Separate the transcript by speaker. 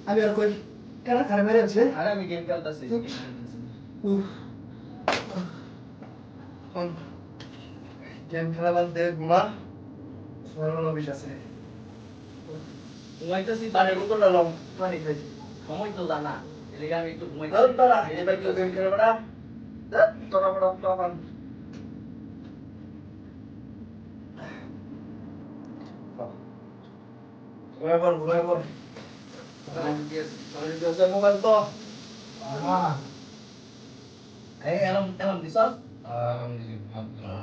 Speaker 1: আমি আর কই কেন খারাপ মেরে আছে
Speaker 2: আরে আমি গেম খেলতেছি
Speaker 1: গেম খেলা বাদ দে ঘুমা সরল অফিস আছে
Speaker 2: ঘুমাইতেছি
Speaker 1: আরে কত লালম পানি খাইছি
Speaker 2: সময় তো জানা এদিকে আমি একটু ঘুমাইতেছি
Speaker 1: আর তারা এবার কি গেম খেলা বড়া তোরা বড় তখন ঘুমাই পর মোবাইল তো
Speaker 2: এই এলাম দিছস
Speaker 1: alhamdulillah